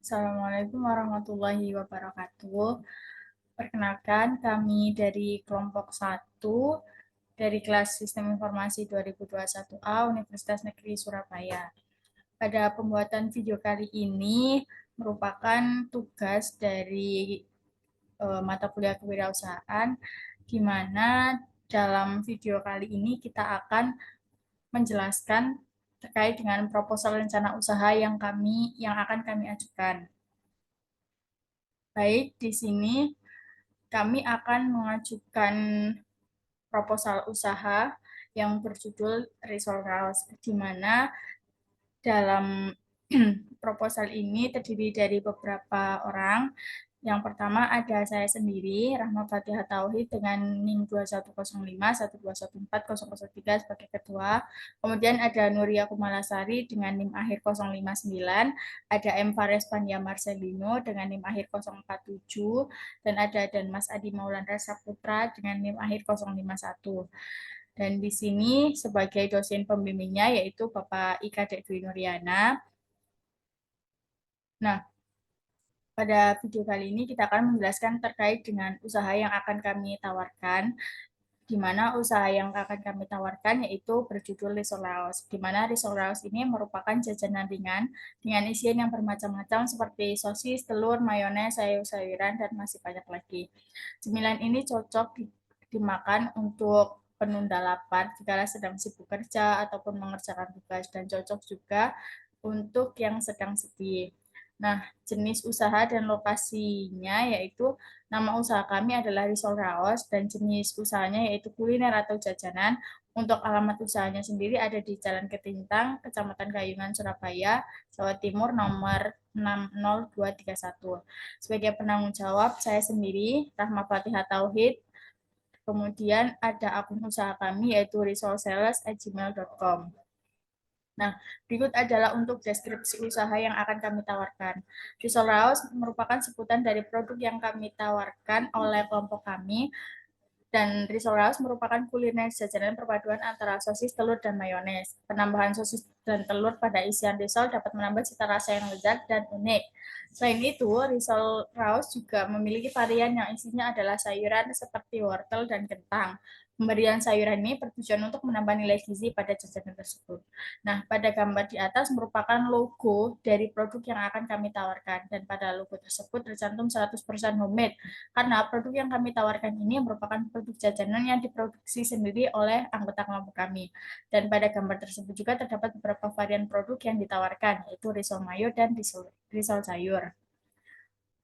Assalamualaikum warahmatullahi wabarakatuh. Perkenalkan, kami dari kelompok 1 dari kelas Sistem Informasi 2021A Universitas Negeri Surabaya. Pada pembuatan video kali ini merupakan tugas dari mata kuliah kewirausahaan, di mana dalam video kali ini kita akan menjelaskan terkait dengan proposal rencana usaha yang akan kami ajukan. Baik, di sini kami akan mengajukan proposal usaha yang berjudul Resource House, di mana dalam proposal ini terdiri dari beberapa orang. Yang pertama ada saya sendiri, Rahma Fatihah Tauhid dengan NIM 2105 1214003 sebagai ketua. Kemudian ada Nuria Kumalasari dengan NIM akhir 059, ada M. Fares Pania Marcelino dengan NIM akhir 047, dan ada Mas Adi Maulana Saputra dengan NIM akhir 051. Dan di sini sebagai dosen pembimbingnya yaitu Bapak Ika Dek Dwi Nuriana. Nah, pada video kali ini kita akan menjelaskan terkait dengan usaha yang akan kami tawarkan, di mana usaha yang akan kami tawarkan yaitu berjudul Risol Laos, di mana Risol Laos ini merupakan jajanan ringan dengan isian yang bermacam-macam seperti sosis, telur, mayones, sayur-sayuran, dan masih banyak lagi. Cemilan ini cocok dimakan untuk penunda lapar jika sedang sibuk kerja ataupun mengerjakan tugas, dan cocok juga untuk yang sedang sedih. Nah, jenis usaha dan lokasinya yaitu nama usaha kami adalah Risol Raos dan jenis usahanya yaitu kuliner atau jajanan. Untuk alamat usahanya sendiri ada di Jalan Ketintang, Kecamatan Kayungan, Surabaya, Jawa Timur, nomor 60231. Sebagai penanggung jawab, saya sendiri, Rahma Fatihah Tauhid. Kemudian ada akun usaha kami yaitu risolsales@gmail.com. Nah, berikut adalah untuk deskripsi usaha yang akan kami tawarkan. Risol Raos merupakan sebutan dari produk yang kami tawarkan oleh kelompok kami, dan risol Raos merupakan kuliner jajanan perpaduan antara sosis, telur, dan mayones. Penambahan sosis dan telur pada isian risol dapat menambah cita rasa yang lezat dan unik. Selain itu, risol Raos juga memiliki varian yang isinya adalah sayuran seperti wortel dan kentang. Pemberian sayuran ini bertujuan untuk menambah nilai gizi pada jajanan tersebut. Nah, pada gambar di atas merupakan logo dari produk yang akan kami tawarkan, dan pada logo tersebut tercantum 100% homemade, karena produk yang kami tawarkan ini merupakan produk jajanan yang diproduksi sendiri oleh anggota kelompok kami. Dan pada gambar tersebut juga terdapat beberapa varian produk yang ditawarkan, yaitu risol mayo dan risol sayur.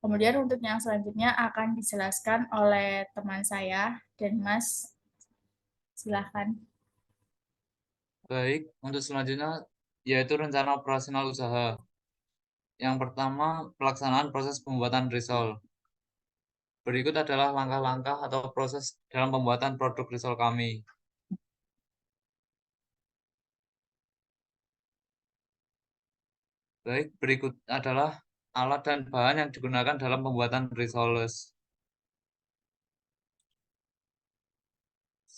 Kemudian untuk yang selanjutnya akan dijelaskan oleh teman saya, dan Mas, silahkan. Baik, untuk selanjutnya yaitu rencana operasional usaha. Yang pertama, pelaksanaan proses pembuatan risol. Berikut adalah langkah-langkah atau proses dalam pembuatan produk risol kami. Baik, berikut adalah alat dan bahan yang digunakan dalam pembuatan risoles.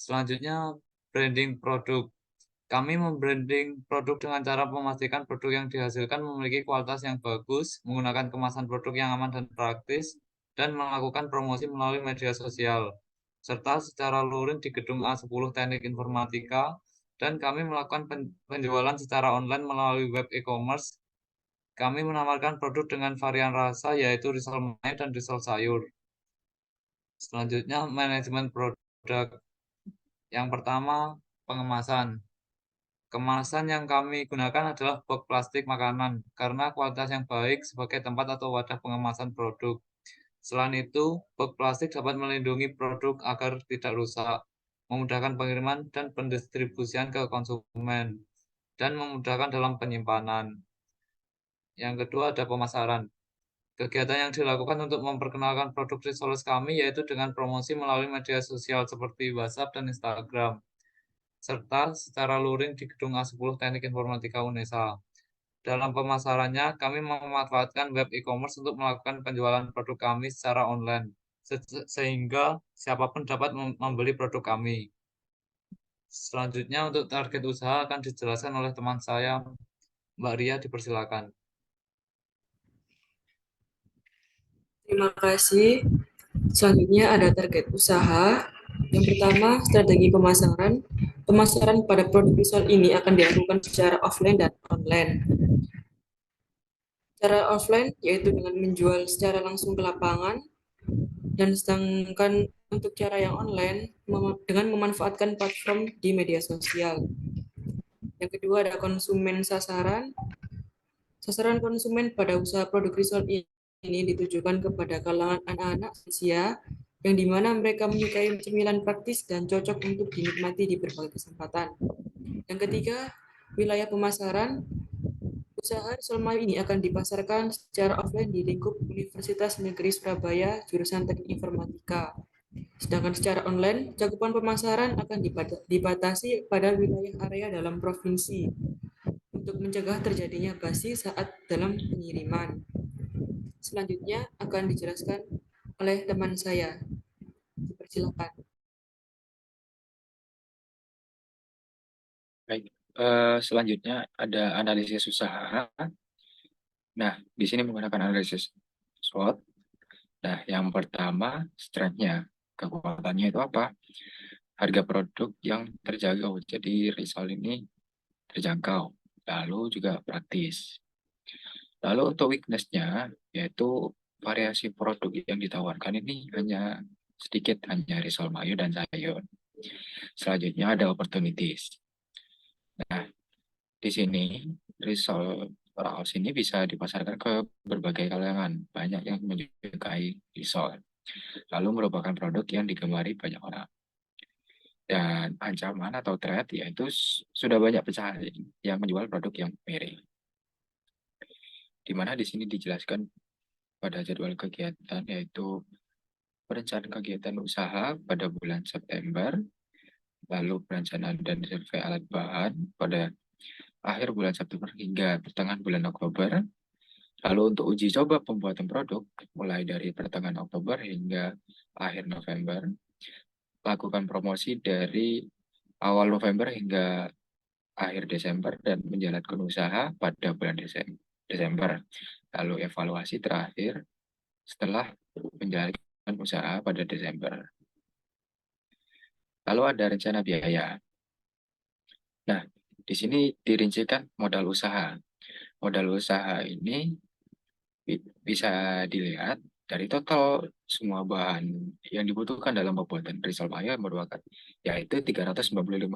Selanjutnya, branding produk. Kami membranding produk dengan cara memastikan produk yang dihasilkan memiliki kualitas yang bagus, menggunakan kemasan produk yang aman dan praktis, dan melakukan promosi melalui media sosial, serta secara luring di Gedung A10 Teknik Informatika, dan kami melakukan penjualan secara online melalui web e-commerce. Kami menawarkan produk dengan varian rasa yaitu risol mayo dan risol sayur. Selanjutnya, manajemen produk. Yang pertama, pengemasan. Kemasan yang kami gunakan adalah box plastik makanan karena kualitas yang baik sebagai tempat atau wadah pengemasan produk. Selain itu, box plastik dapat melindungi produk agar tidak rusak, memudahkan pengiriman dan pendistribusian ke konsumen, dan memudahkan dalam penyimpanan. Yang kedua ada pemasaran. Kegiatan yang dilakukan untuk memperkenalkan produk Risoles kami yaitu dengan promosi melalui media sosial seperti WhatsApp dan Instagram, serta secara luring di Gedung A10 Teknik Informatika UNESA. Dalam pemasarannya, kami memanfaatkan web e-commerce untuk melakukan penjualan produk kami secara online, sehingga siapapun dapat membeli produk kami. Selanjutnya, untuk target usaha akan dijelaskan oleh teman saya, Mbak Ria, dipersilakan. terima kasih. Selanjutnya ada target usaha. Yang pertama, strategi pemasaran. Pemasaran pada produk visual ini akan dilakukan secara offline dan online. Cara offline yaitu dengan menjual secara langsung ke lapangan, dan sedangkan untuk cara yang online dengan memanfaatkan platform di media sosial. Yang kedua ada konsumen sasaran. Sasaran konsumen pada usaha produk visual ini ditujukan kepada kalangan anak-anak usia yang dimana mereka menyukai cemilan praktis dan cocok untuk dinikmati di berbagai kesempatan. Yang ketiga, wilayah pemasaran. Usaha Selma ini akan dipasarkan secara offline di lingkup Universitas Negeri Surabaya, jurusan Teknik Informatika. Sedangkan secara online, cakupan pemasaran akan dibatasi pada wilayah area dalam provinsi untuk mencegah terjadinya basi saat dalam pengiriman. Selanjutnya akan dijelaskan oleh teman saya. Dipersilakan. Baik, selanjutnya ada analisis usaha. Nah, di sini menggunakan analisis SWOT. Nah, yang pertama, strength-nya. Kekuatannya itu apa? Harga produk yang terjangkau. Jadi, risol ini terjangkau. Lalu juga praktis. Lalu untuk weakness-nya, yaitu variasi produk yang ditawarkan ini hanya sedikit, hanya risol mayo dan sayur. Selanjutnya ada opportunities. Nah, di sini risol raos ini bisa dipasarkan ke berbagai kalangan. Banyak yang menyukai risol. Lalu merupakan produk yang digemari banyak orang. Dan ancaman atau threat yaitu sudah banyak pesaing yang menjual produk yang mirip. Di mana di sini dijelaskan pada jadwal kegiatan yaitu perencanaan kegiatan usaha pada bulan September, lalu perencanaan dan survei alat bahan pada akhir bulan September hingga pertengahan bulan Oktober. Lalu untuk uji coba pembuatan produk, mulai dari pertengahan Oktober hingga akhir November, lakukan promosi dari awal November hingga akhir Desember dan menjalankan usaha pada bulan Desember. Lalu evaluasi terakhir setelah menjalankan usaha pada Desember. Lalu ada rencana biaya. Nah, di sini dirincikan modal usaha. Modal usaha ini bisa dilihat dari total semua bahan yang dibutuhkan dalam pembuatan risol mayo yang merupakan yaitu 395.500.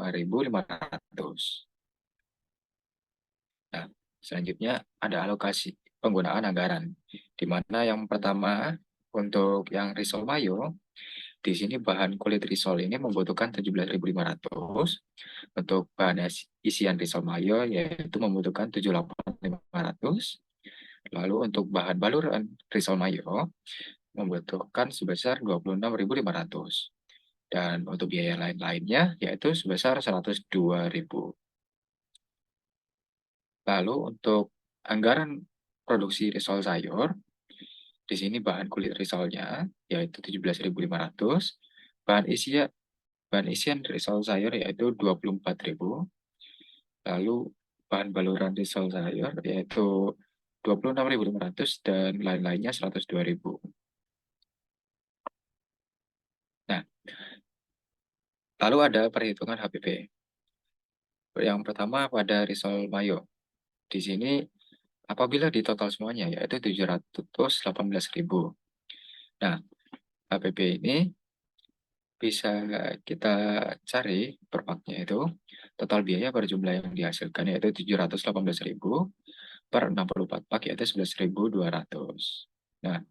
Nah, selanjutnya ada alokasi penggunaan anggaran, di mana yang pertama untuk yang risol mayo, di sini bahan kulit risol ini membutuhkan 17.500. Untuk bahan isian risol mayo yaitu membutuhkan 78.500. Lalu untuk bahan baluran risol mayo membutuhkan sebesar 26.500. Dan untuk biaya lain-lainnya yaitu sebesar 102.000. Lalu untuk anggaran produksi risol sayur, di sini bahan kulit risolnya yaitu 17.500, bahan isian risol sayur yaitu 24.000, lalu bahan baluran risol sayur yaitu 26.500 dan lain-lainnya 102.000. Nah, lalu ada perhitungan HPP. Yang pertama pada risol mayo. Di sini apabila di total semuanya yaitu 718.000. Nah, HPP ini bisa kita cari per paknya itu total biaya per jumlah yang dihasilkan yaitu 718.000 per 64 pak yaitu 11.200. Nah,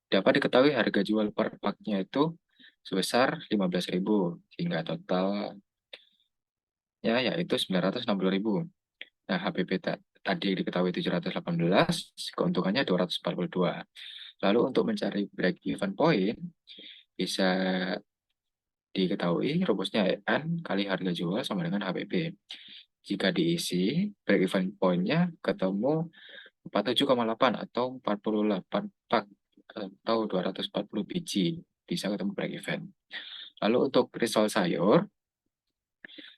dapat diketahui harga jual per paknya itu sebesar 15.000 hingga totalnya yaitu 960.000. Nah, HPP tadi diketahui 718, keuntungannya 242. Lalu untuk mencari break even point bisa diketahui rumusnya N kali harga jual sama dengan HPP. Jika diisi, break even point-nya ketemu 47,8 atau 48 pak atau 240 biji. Bisa ketemu break even. Lalu untuk risol sayur,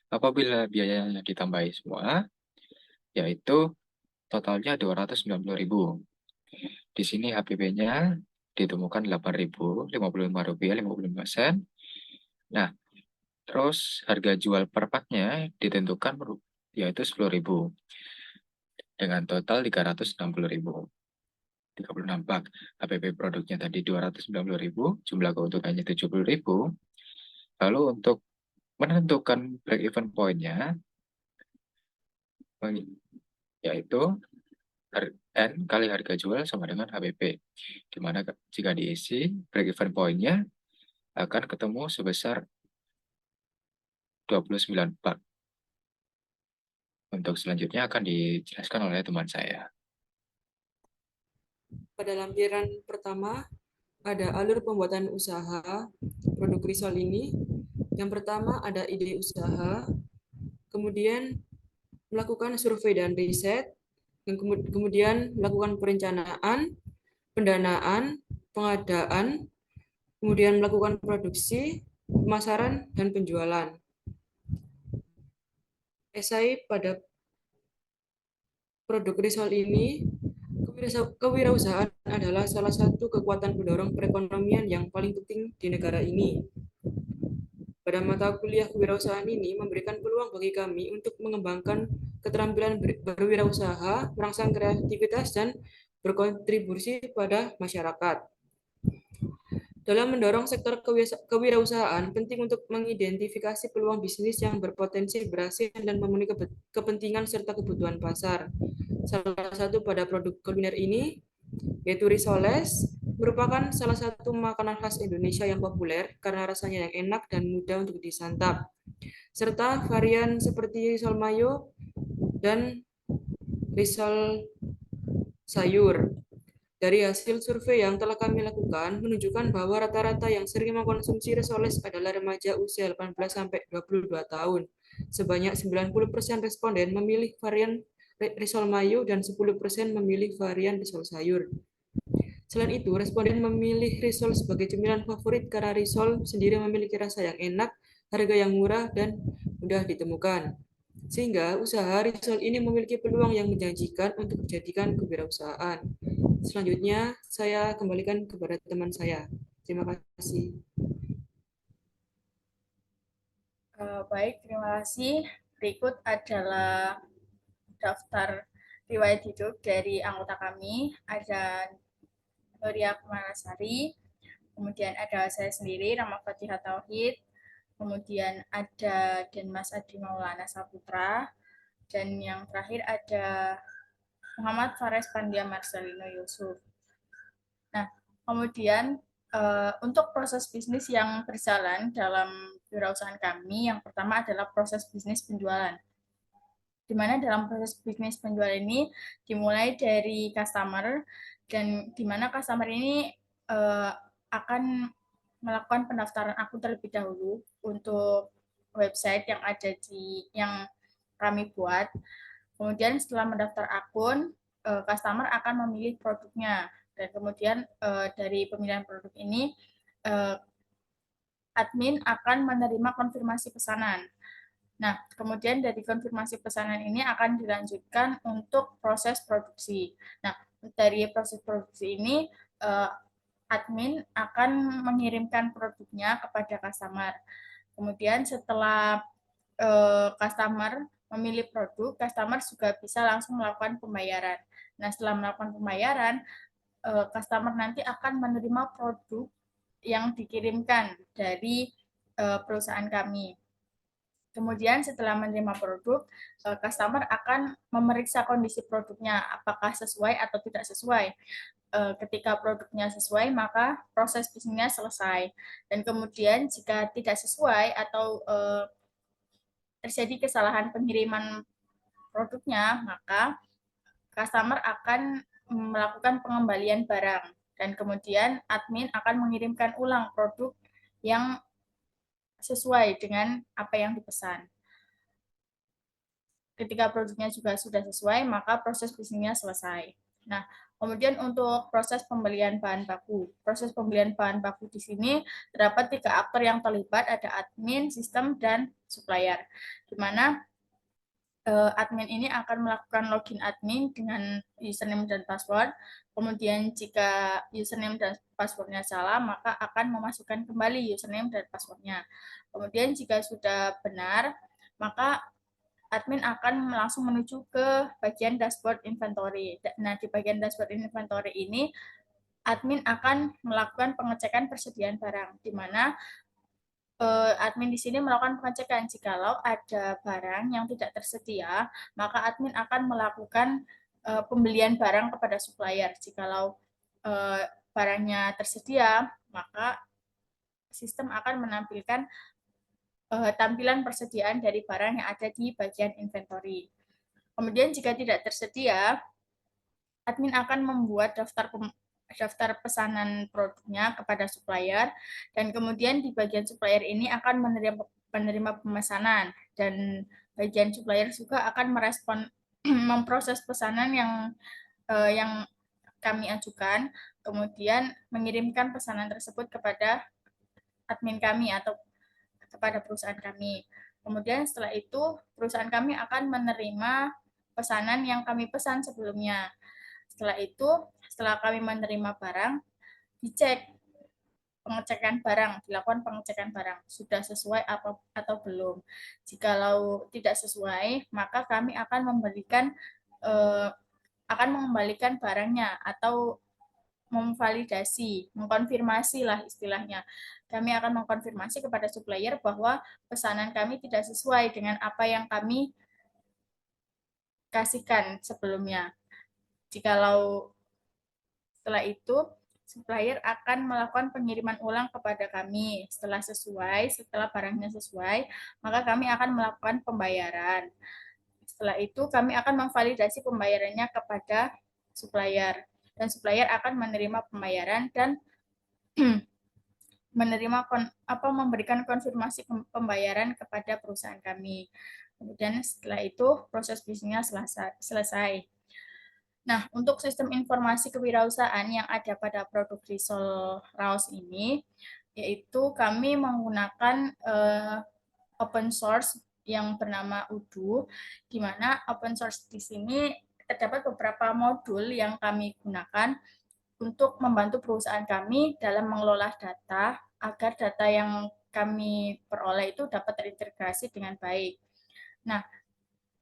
apabila biayanya ditambahi semua, yaitu totalnya 290.000. Di sini HPP-nya ditemukan Rp8.055, 55 sen. Nah, terus harga jual per paknya ditentukan yaitu 10.000 dengan total 360.000. 36 pak. HPP produknya tadi 290.000, jumlah keuntungannya 70.000. Lalu untuk menentukan break even point-nya yaitu N kali harga jual sama dengan HPP. Di mana jika diisi break even point-nya akan ketemu sebesar 29 pak. Untuk selanjutnya akan dijelaskan oleh teman saya. Pada lampiran pertama ada alur pembuatan usaha produk risol ini. Yang pertama ada ide usaha, kemudian melakukan survei dan riset, dan kemudian melakukan perencanaan, pendanaan, pengadaan, kemudian melakukan produksi, pemasaran, dan penjualan. Esai pada produk risol ini, kewirausahaan adalah salah satu kekuatan pendorong perekonomian yang paling penting di negara ini. Pada mata kuliah kewirausahaan ini memberikan peluang bagi kami untuk mengembangkan keterampilan berwirausaha, merangsang kreativitas, dan berkontribusi pada masyarakat. Dalam mendorong sektor kewirausahaan, penting untuk mengidentifikasi peluang bisnis yang berpotensi berhasil dan memenuhi kepentingan serta kebutuhan pasar. Salah satu pada produk kuliner ini, yaitu risoles, merupakan salah satu makanan khas Indonesia yang populer karena rasanya yang enak dan mudah untuk disantap. Serta varian seperti risol mayo dan risol sayur. Dari hasil survei yang telah kami lakukan, menunjukkan bahwa rata-rata yang sering mengkonsumsi risoles adalah remaja usia 18-22 tahun. Sebanyak 90% responden memilih varian risol mayo dan 10% memilih varian risol sayur. Selain itu, responden memilih risol sebagai cemilan favorit karena risol sendiri memiliki rasa yang enak, harga yang murah, dan mudah ditemukan. Sehingga usaha risol ini memiliki peluang yang menjanjikan untuk dijadikan kewirausahaan. Selanjutnya, saya kembalikan kepada teman saya. Terima kasih. Baik, terima kasih. Berikut adalah daftar riwayat hidup dari anggota kami. Ada Nuria Kumarasari, kemudian ada saya sendiri, Rama Fatihah Tauhid, kemudian ada Denmas Adi Maulana Saputra, dan yang terakhir ada Muhammad Fares Pandia Marcelino Yusuf. Nah, kemudian untuk proses bisnis yang berjalan dalam kewirausahaan kami, yang pertama adalah proses bisnis penjualan. Di mana dalam proses bisnis penjualan ini dimulai dari customer, dan di mana customer ini akan melakukan pendaftaran akun terlebih dahulu untuk website yang ada yang kami buat. Kemudian setelah mendaftar akun, customer akan memilih produknya, dan kemudian dari pemilihan produk ini admin akan menerima konfirmasi pesanan. Nah, kemudian dari konfirmasi pesanan ini akan dilanjutkan untuk proses produksi. Nah, dari proses produksi ini admin akan mengirimkan produknya kepada customer. Kemudian setelah customer memilih produk, customer juga bisa langsung melakukan pembayaran. Nah, setelah melakukan pembayaran, customer nanti akan menerima produk yang dikirimkan dari perusahaan kami. Kemudian setelah menerima produk, customer akan memeriksa kondisi produknya, apakah sesuai atau tidak sesuai. Ketika produknya sesuai, maka proses bisnisnya selesai. Dan kemudian jika tidak sesuai atau terjadi kesalahan pengiriman produknya, maka customer akan melakukan pengembalian barang, dan kemudian admin akan mengirimkan ulang produk yang sesuai dengan apa yang dipesan. Ketika produknya juga sudah sesuai, maka proses bisnisnya selesai. Nah, kemudian untuk proses pembelian bahan baku. Proses pembelian bahan baku di sini terdapat 3 aktor yang terlibat, ada admin, sistem, dan supplier. Di mana admin ini akan melakukan login admin dengan username dan password. Kemudian jika username dan passwordnya salah, maka akan memasukkan kembali username dan passwordnya. Kemudian jika sudah benar, maka admin akan langsung menuju ke bagian dashboard inventory. Nah, di bagian dashboard inventory ini, admin akan melakukan pengecekan persediaan barang, di mana admin di sini melakukan pengecekan jikalau ada barang yang tidak tersedia, maka admin akan melakukan pembelian barang kepada supplier. Jikalau barangnya tersedia, maka sistem akan menampilkan tampilan persediaan dari barang yang ada di bagian inventory. Kemudian jika tidak tersedia, admin akan membuat daftar pesanan produknya kepada supplier, dan kemudian di bagian supplier ini akan menerima pemesanan, dan bagian supplier juga akan merespon memproses pesanan yang kami ajukan, kemudian mengirimkan pesanan tersebut kepada admin kami atau kepada perusahaan kami. Kemudian setelah itu perusahaan kami akan menerima pesanan yang kami pesan sebelumnya. Setelah itu, setelah kami menerima barang, dicek dilakukan pengecekan barang, sudah sesuai atau belum. Jikalau tidak sesuai, maka kami akan mengembalikan barangnya atau mengkonfirmasi lah istilahnya. Kami akan mengkonfirmasi kepada supplier bahwa pesanan kami tidak sesuai dengan apa yang kami kasihkan sebelumnya. Jikalau setelah itu, supplier akan melakukan pengiriman ulang kepada kami. Setelah barangnya sesuai, maka kami akan melakukan pembayaran. Setelah itu, kami akan memvalidasi pembayarannya kepada supplier. Dan supplier akan menerima pembayaran dan memberikan konfirmasi pembayaran kepada perusahaan kami. Kemudian setelah itu, proses bisnisnya selesai. Nah, untuk sistem informasi kewirausahaan yang ada pada produk Risol Raos ini, yaitu kami menggunakan open source yang bernama Udu, di mana open source di sini terdapat beberapa modul yang kami gunakan untuk membantu perusahaan kami dalam mengelola data, agar data yang kami peroleh itu dapat terintegrasi dengan baik. Nah,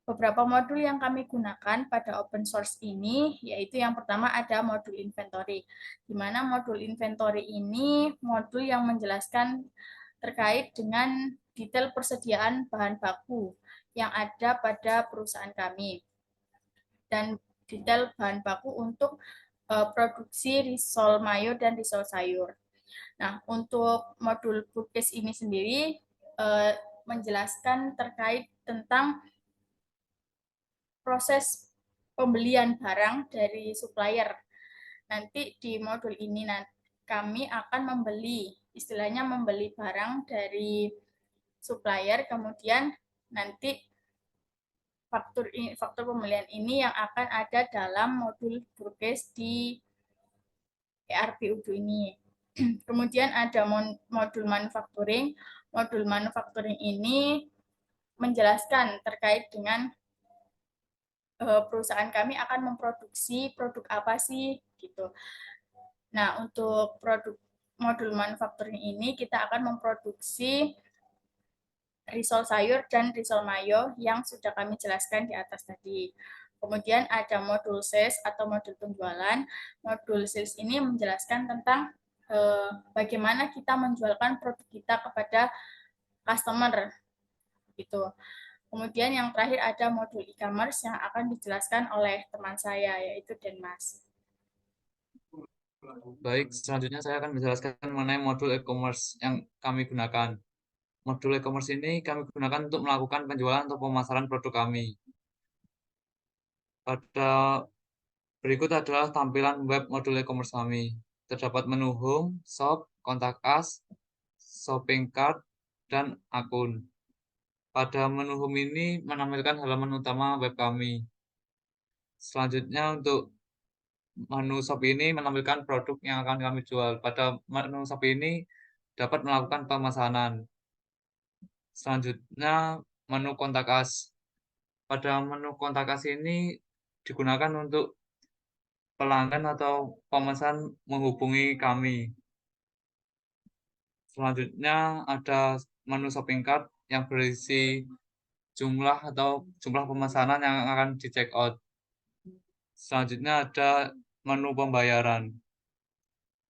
beberapa modul yang kami gunakan pada open source ini, yaitu yang pertama ada modul inventory, di mana modul inventory ini modul yang menjelaskan terkait dengan detail persediaan bahan baku yang ada pada perusahaan kami, dan detail bahan baku untuk produksi risol mayo dan risol sayur. Nah, untuk modul purchase ini sendiri menjelaskan terkait tentang proses pembelian barang dari supplier. Nanti di modul ini kami akan istilahnya membeli barang dari supplier, kemudian nanti faktur pembelian ini yang akan ada dalam modul purchase di ERP Udu ini. Kemudian ada modul manufacturing. Modul manufacturing ini menjelaskan terkait dengan perusahaan kami akan memproduksi produk apa sih gitu. Nah, untuk modul manufacturing ini kita akan memproduksi risol sayur dan risol mayo yang sudah kami jelaskan di atas tadi. Kemudian ada modul sales atau modul penjualan. Modul sales ini menjelaskan tentang bagaimana kita menjualkan produk kita kepada customer gitu. Kemudian yang terakhir ada modul e-commerce yang akan dijelaskan oleh teman saya, yaitu Denmas. Baik, selanjutnya saya akan menjelaskan mengenai modul e-commerce yang kami gunakan. Modul e-commerce ini kami gunakan untuk melakukan penjualan atau pemasaran produk kami. Pada berikut adalah tampilan web modul e-commerce kami. Terdapat menu home, shop, kontak us, shopping cart, dan akun. Pada menu home ini menampilkan halaman utama web kami. Selanjutnya untuk menu shop ini menampilkan produk yang akan kami jual. Pada menu shop ini dapat melakukan pemesanan. Selanjutnya menu kontak us. pada menu kontak us ini digunakan untuk pelanggan atau pemesan menghubungi kami. Selanjutnya ada menu shopping cart yang berisi jumlah atau jumlah pemesanan yang akan di check out. Selanjutnya ada menu pembayaran.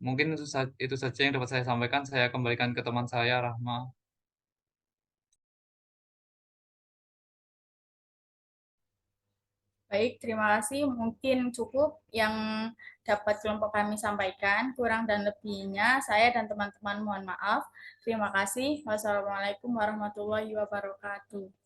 Mungkin itu saja yang dapat saya sampaikan. Saya kembalikan ke teman saya, Rahma. Baik, terima kasih. Mungkin cukup yang dapat kelompok kami sampaikan. Kurang dan lebihnya saya dan teman-teman mohon maaf. Terima kasih. Wassalamualaikum warahmatullahi wabarakatuh.